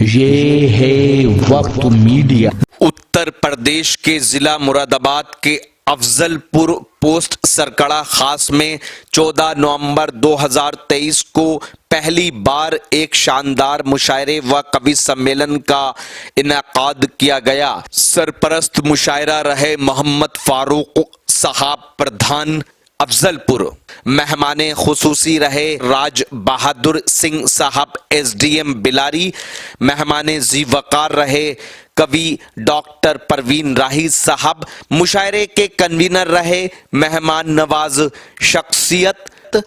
ये है वक्त मीडिया। उत्तर प्रदेश के जिला मुरादाबाद के अफजलपुर पोस्ट सरकड़ा खास में 14 नवंबर 2023 को पहली बार एक शानदार मुशायरे व कवि सम्मेलन का इनेकाद किया गया। सरपरस्त मुशायरा रहे मोहम्मद फारूक साहब, प्रधान अफजलपुर। मेहमाने खुसूसी रहे राज बहादुर सिंह साहब, SDM बिलारी। मेहमाने जी वकार रहे कवि डॉक्टर परवीन राही साहब। मुशायरे के कन्वीनर रहे मेहमान नवाज शख्सियत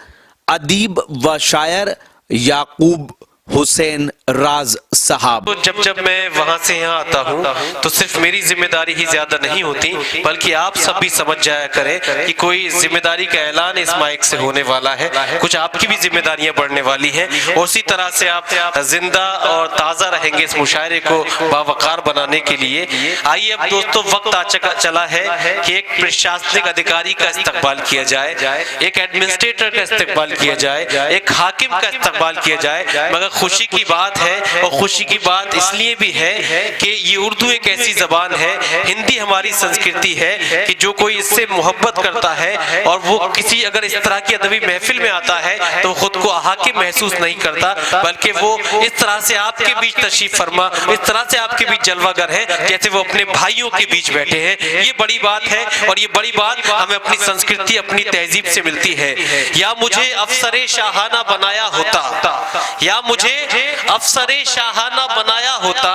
अदीब व शायर याकूब हुसैन राज साहब। तो जब मैं वहां से यहाँ आता हूँ तो सिर्फ मेरी जिम्मेदारी ही ज्यादा नहीं होती, बल्कि आप सब भी समझ जाया करें कि कोई जिम्मेदारी का ऐलान इस माइक से होने वाला है, कुछ आपकी भी जिम्मेदारियां बढ़ने वाली हैं। उसी तरह से आप जिंदा और ताज़ा रहेंगे इस मुशायरे को बावकार बनाने के लिए। आइए अब दोस्तों, वक्त आ चला है कि एक प्रशासनिक अधिकारी का इस्तकबाल किया जाए, एक एडमिनिस्ट्रेटर का इस्तकबाल किया जाए, एक हाकिम का इस्तकबाल किया जाए। मगर खुशी की बात है, और खुशी की बात इसलिए भी है कि ये उर्दू एक ऐसी जबान है, हिंदी हमारी संस्कृति है कि जो कोई इससे मोहब्बत करता है और वो किसी अगर इस तरह की अदबी महफिल में आता है तो खुद को हाकिम महसूस नहीं करता, बल्कि वो इस तरह से आपके बीच तशरीफ फरमा, इस तरह से आपके बीच जलवागर है जैसे वो अपने भाइयों के बीच बैठे हैं। ये बड़ी बात है, और ये बड़ी बात हमें अपनी संस्कृति, अपनी तहजीब से मिलती है। या मुझे अफसरे शाहाना बनाया होता, या मुझे अफसरे शाहाना बनाया होता,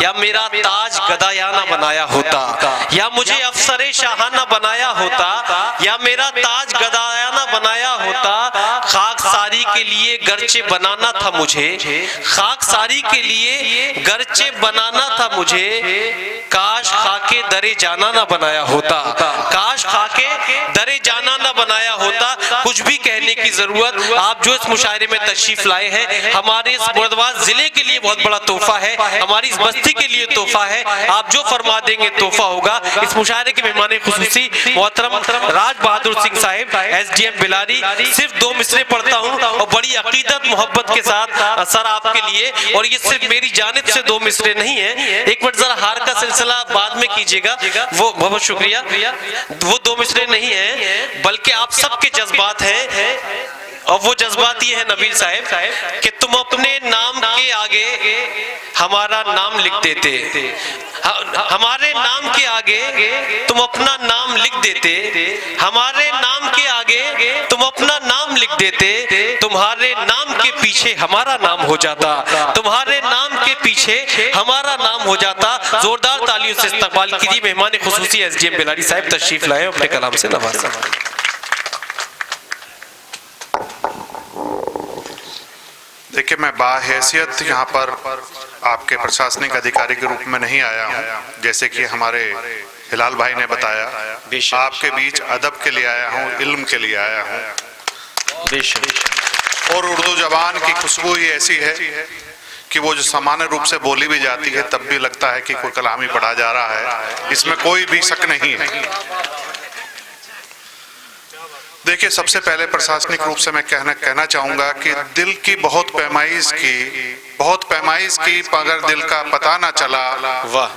या मेरा ताज गदायाना बनाया होता। या मुझे अफसरे शाहाना बनाया होता, या मेरा ताज गदायाना बनाया होता। खाकसारी के लिए गर्चे बनाना था मुझे, खाकसारी के लिए गर्चे बनाना था मुझे। काश खाके दरे जाना ना बनाया होता, काश खाके दरे जाना ना बनाया होता। कुछ भी कहने की जरूरत, आप जो इस मुशायरे में तशरीफ लाए हैं हमारे इस मुरादाबाद जिले के लिए बहुत बड़ा तोहफा है, हमारी इस बस्ती के लिए तोहफा है। आप जो फरमा देंगे तोहफा होगा। इस मुशायरे के मेहमान खुसूसी मोहतरम राज बहादुर सिंह साहिब, SDM बिलारी। सिर्फ 2 मिसरे पढ़ता हूँ और बड़ी अकीदत मोहब्बत के साथ सर आपके लिए, और ये सिर्फ मेरी जानिब से 2 मिसरे नहीं है। एक मिनट जरा हार का सिलसिला बाद में कीजिएगा, वो बहुत शुक्रिया। वो 2 मिसरे नहीं है, बल्कि आप सबके जज्बात हैं, और वो जज्बात ये है नबील साहब कि तुम अपने नाम के आगे हमारा नाम लिख देते, हमारे नाम के आगे तुम अपना नाम लिख देते, हमारे नाम के आगे तुम अपना नाम लिख देते। तुम्हारे नाम के पीछे हमारा नाम हो जाता, तुम्हारे नाम के पीछे हमारा नाम हो जाता। जोरदार तालियों से इस्तकबाल कीजिए मेहमान खुसूसी SDM बिलारी साहब, तशरीफ लाए, अपने कलाम से नवाजा। देखिए, मैं बाहैसियत यहाँ पर आपके प्रशासनिक अधिकारी के रूप में नहीं आया हूँ, जैसे कि हमारे हिलाल भाई ने बताया। आपके बीच अदब के लिए आया हूँ, इल्म के लिए आया हूँ। और उर्दू जबान की खुशबू ही ऐसी है कि वो जो सामान्य रूप से बोली भी जाती है तब भी लगता है कि कोई कलामी पढ़ा जा रहा है, इसमें कोई भी शक नहीं है। देखिए, सबसे पहले प्रशासनिक रूप से मैं कहना चाहूंगा कि दिल की बहुत पैमाइश की, मगर दिल का पता ना चला। वाह,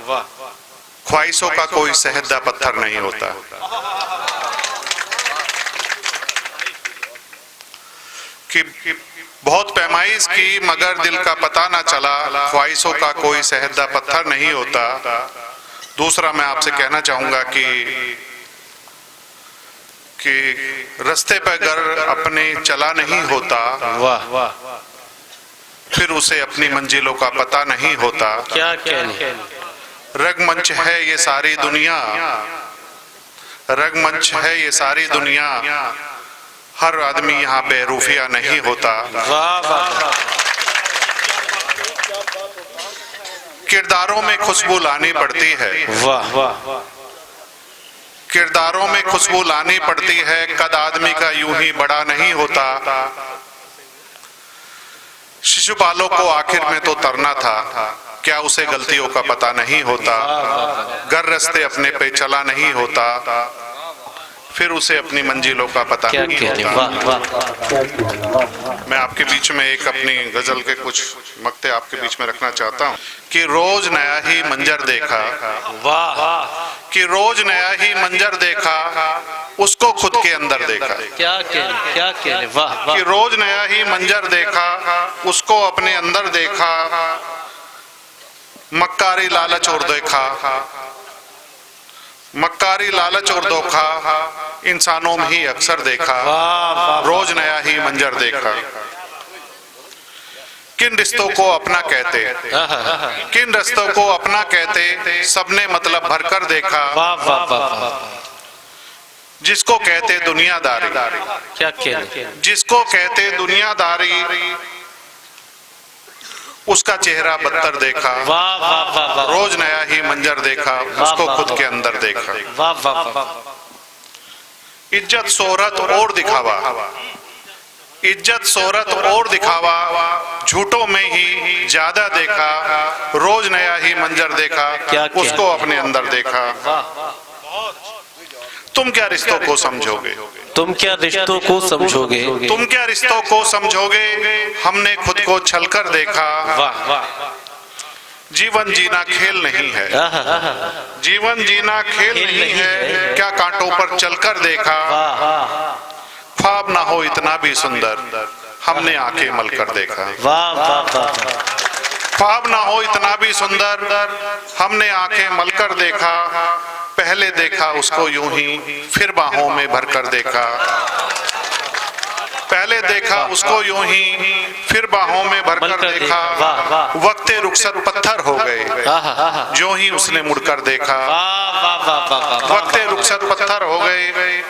ख्वाहिशों का कोई सहदा पत्थर नहीं होता। कि बहुत पैमाइश की मगर दिल का पता ना चला, ख्वाहिशों का कोई सहदा पत्थर नहीं होता। दूसरा मैं आपसे कहना चाहूंगा कि रास्ते पर अगर अपने चला नहीं होता, वाह, फिर उसे अपनी मंजिलों का पता नहीं होता। क्या कहने, रंगमंच है ये सारी दुनिया, रंगमंच है ये सारी दुनिया, हर आदमी यहाँ बेरूफिया नहीं होता। किरदारों में खुशबू लानी पड़ती है, वाह, किरदारों में खुशबू लानी पड़ती है। कद आदमी का यूं ही बड़ा नहीं होता। शिशुपालों को आखिर में तो तरना था, क्या उसे गलतियों का पता नहीं होता। गर रास्ते अपने पे चला नहीं होता, फिर उसे अपनी मंजिलों का पता क्या नहीं कहते हैं, होता। वाह वाह। मैं आपके बीच में एक अपनी गजल के कुछ मक्ते आपके बीच में रखना चाहता हूँ कि रोज नया ही मंजर देखा, वाह, कि रोज नया ही मंजर देखा, उसको खुद के अंदर देखा। क्या कहने, क्या कहने, वाह कि वाह। रोज नया ही मंजर देखा, उसको अपने अंदर देखा, मक्कारी लालच और देखा, मक्कारी लालच और धोखा इंसानों में ही अक्सर देखा, रोज नया ही मंजर देखा। किन रिश्तों को अपना कहते, किन रिश्तों को अपना कहते, सबने मतलब भरकर देखा, वाह वाह वाह। जिसको कहते दुनियादारी, क्या कहने, जिसको कहते दुनियादारी, उसका चेहरा बदतर देखा, वाह वाह वाह वाह। रोज नया ही मंजर देखा, उसको खुद के अंदर देखा। वाह वाह वाह। इज्जत शोहरत और दिखावा, इज्जत शोहरत और दिखावा, झूठों में ही ज्यादा देखा, रोज नया ही मंजर देखा, उसको अपने अंदर देखा। तुम क्या रिश्तों को समझोगे, तुम क्या रिश्तों को समझोगे, तुम क्या रिश्तों को समझोगे, हमने खुद को छलकर देखा। वाह वाह। जीवन जीना खेल नहीं है, जीवन जीना खेल नहीं है, क्या कांटों पर चलकर देखा। ख्वाब ना हो इतना भी सुंदर, हमने आंखें मलकर देखा। वाह वाह वाह। ख्वाब ना हो इतना भी सुंदर, हमने आंखें मलकर देखा, पहले देखा उसको यूं ही, फिर बाहों में भरकर देखा। पहले देखा उसको यूं ही, फिर बाहों में भरकर देखा, वक्ते रुखसत पत्थर हो गए, जो ही उसने मुड़कर देखा। वक्ते रुखसत पत्थर हो गए,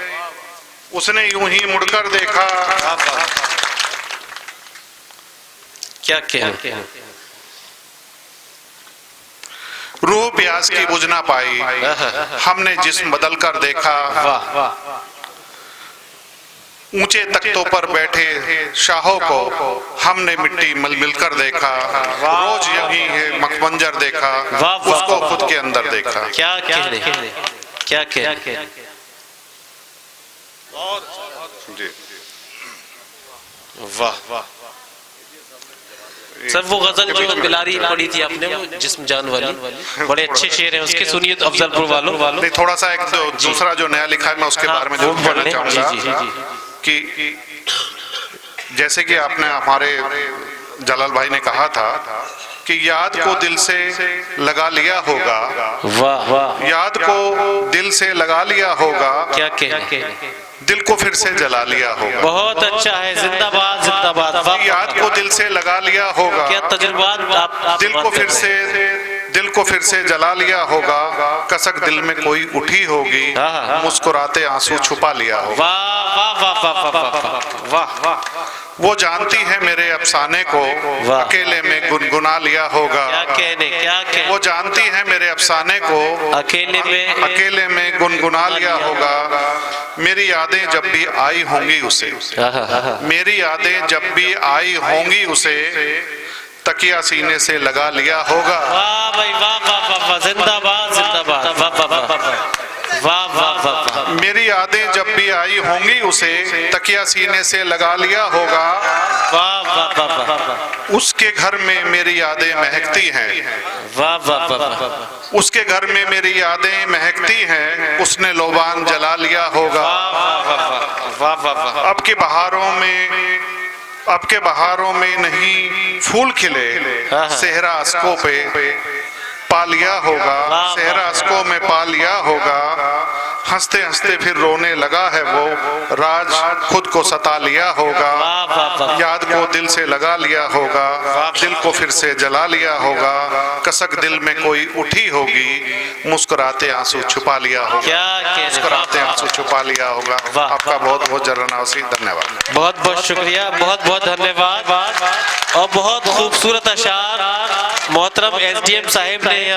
उसने यूं ही मुड़कर देखा। क्या कहने, रूह प्यास की बुझ ना पाई, हमने जिस्म बदल कर देखा। ऊंचे तख्तों पर बैठे शाहों को हमने मिट्टी मिल मिलकर देखा, रोज यही है मखमंजर देखा, उसको खुद के अंदर देखा। क्या कहने, क्या कहने। जी वाह वाह। सर वो गजल जो बिलारी पढ़ी थी आपने, वो जिस्म जान वाली, बड़े अच्छे शेर हैं उसके, सुनिए तो अफजलपुर वालों। नहीं, थोड़ा सा एक दूसरा जो नया लिखा है मैं उसके बारे में जरूर कहना चाहूंगा कि जैसे कि आपने हमारे जलाल भाई ने कहा था कि याद को दिल से लगा लिया होगा। वाह वाह। याद को दिल से लगा लिया होगा, क्या कहने, दिल को फिर से जला लिया होगा। बहुत अच्छा है, जिंदाबाद जिंदाबाद। याद को दिल से लगा लिया होगा, क्या तजुर्बात आप दिल को फिर से जला लिया होगा, कसक दिल में कोई उठी होगी, मुस्कुराते आंसू छुपा लिया होगा। वाह वाह वाह वाह वाह वाह। वो जानती है मेरे अफसाने को, अकेले में गुनगुना लिया होगा। क्या कहने, क्या कहने। वो जानती है मेरे अफसाने को, अकेले में गुनगुना लिया होगा। मेरी यादें जब भी आई होंगी उसे, मेरी यादें जब भी आई होंगी उसे, तकिया सीने से लगा लिया होगा। वाह भाई वाह वाह वाह, जिंदाबाद जिंदाबाद। वाह वाह वाह वाह वाह। मेरी यादें जब भी आई होंगी उसे, तकिया सीने से लगा लिया होगा। वाह वाह वाह वाह। उसके घर में मेरी यादें महकती हैं। वाह वाह वाह। उसके घर में मेरी यादें महकती हैं, उसने लोबान जला लिया होगा। वाह वाह वाह। अब के बहारों में नहीं फूल खिले, सेहरा अस्कों पे पा लिया होगा, सेहरा अस्कों में पा लिया होगा। हंसते हंसते फिर रोने लगा है वो, राज खुद को सता लिया होगा। याद को दिल से लगा लिया होगा, दिल को फिर से जला लिया होगा। कसक दिल में कोई उठी होगी, मुस्कुराते आंसू छुपा लिया होगा। मुस्कुराते आंसू छुपा लिया होगा। आपका बहुत बहुत जरनासी धन्यवाद। बहुत बहुत शुक्रिया, बहुत बहुत धन्यवाद। और बहुत खूबसूरत अशार मोहतरम SDM साहिब ने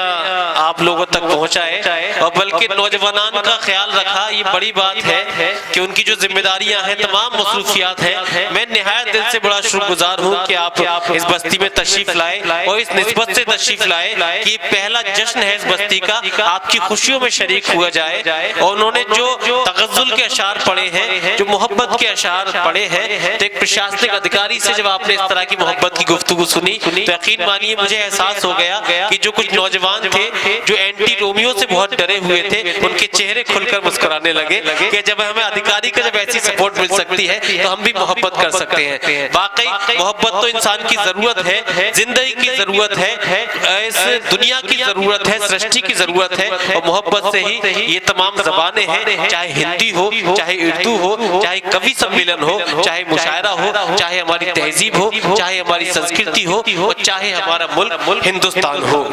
आप लोगों तक पहुंचाए, और बल्कि नौजवान का ख्याल ख्याल रखा, ये बड़ी बात है कि उनकी जो जिम्मेदारियां हैं, तमाम मसरूफियात हैं, मैं निहायत दिल से बड़ा शुक्रगुजार हूँ कि आप इस बस्ती में तशरीफ लाए और इस निस्बत से तशरीफ लाए कि पहला जश्न है इस बस्ती का, आपकी खुशियों में शरीक हुआ जाए। और उन्होंने जो तगज़्ज़ुल के अशार पढ़े हैं, जो मोहब्बत के अशार पढ़े हैं, तो एक प्रशासनिक अधिकारी से जब आपने इस तरह की मोहब्बत की गुफ्तगू सुनी तो यकीन मानिए मुझे एहसास हो गया कि जो कुछ नौजवान थे जो एंटी रोमियो से बहुत डरे हुए थे, उनके चेहरे खुलकर मुस्कुराने लगे कि जब हमें अधिकारी का जब ऐसी सपोर्ट मिल सकती है तो हम भी मोहब्बत कर सकते हैं। वाकई मोहब्बत तो इंसान की जरूरत है, जिंदगी की जरूरत है, इस दुनिया की जरूरत है, सृष्टि की जरूरत है। और मोहब्बत से ही ये तमाम जबानें हैं, चाहे हिंदी हो, चाहे उर्दू हो, चाहे कवि सम्मेलन हो, चाहे मुशायरा हो, चाहे हमारी तहजीब हो, चाहे हमारी संस्कृति हो, और चाहे हमारा मुल्क हिंदुस्तान हो।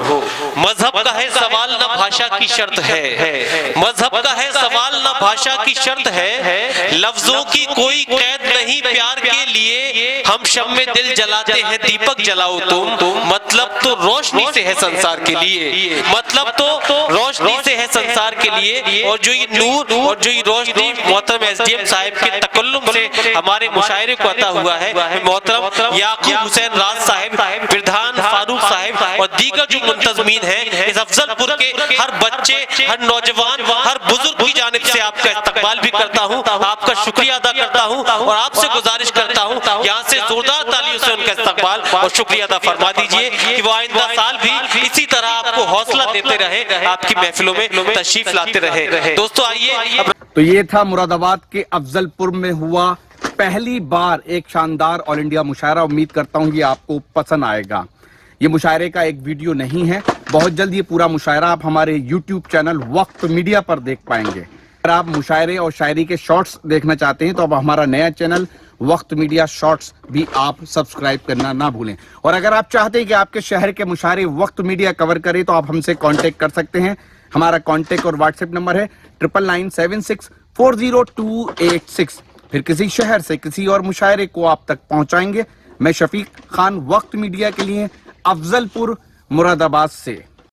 मजहब का है सवाल न भाषा की शर्त है, मजहब का है सवाल न भाषा की शर्त है, लफ्जों की कोई कैद नहीं प्यार के लिए, हम शब में दिल जलाते हैं दीपक जलाओ तुम, मतलब तो रोशनी से है संसार के लिए, मतलब तो रोशनी से है संसार के लिए। और जो ये नूर और जो ये रोशनी मोहतरम एसडीएम साहब के तकल्लुम से हमारे मुशायरे को अता हुआ है, मोहतरम याकूब हुसैन राज साहब, प्रधान फारूक साहब और दीगर जो मुंतजमीन हैं, इस अफजलपुर के हर बच्चे, हर नौजवान, हर बुजुर्ग की जानिब से आपका इस्तकबाल भी करता हूँ, आपका शुक्रिया अदा करता हूँ और आपसे गुजारिश करता हूँ यहाँ से जोरदार तालियों से उनका इस्तकबाल और शुक्रिया अदा फरमा दीजिए कि वो आइंदा साल भी इसी तरह आपको हौसला देते रहे, आपकी महफिलों में तशरीफ लाते रहे। दोस्तों आइए। तो ये था मुरादाबाद के अफजलपुर में हुआ पहली बार एक शानदार ऑल इंडिया मुशायरा। उम्मीद करता हूँ ये आपको पसंद आएगा। ये मुशायरे का एक वीडियो नहीं है, बहुत जल्द ये पूरा मुशायरा आप हमारे YouTube चैनल वक्त मीडिया पर देख पाएंगे। अगर आप मुशायरे और शायरी के शॉर्ट्स देखना चाहते हैं तो अब हमारा नया चैनल वक्त मीडिया शॉर्ट्स भी आप सब्सक्राइब करना ना भूलें। और अगर आप चाहते हैं कि आपके शहर के मुशायरे वक्त मीडिया कवर करे तो आप हमसे कांटेक्ट कर सकते हैं। हमारा कांटेक्ट और व्हाट्सएप नंबर है 9997640286। फिर किसी शहर से किसी और मुशायरे को आप तक पहुंचाएंगे। मैं शफीक खान वक्त मीडिया के लिए अफजलपुर मुरादाबाद से।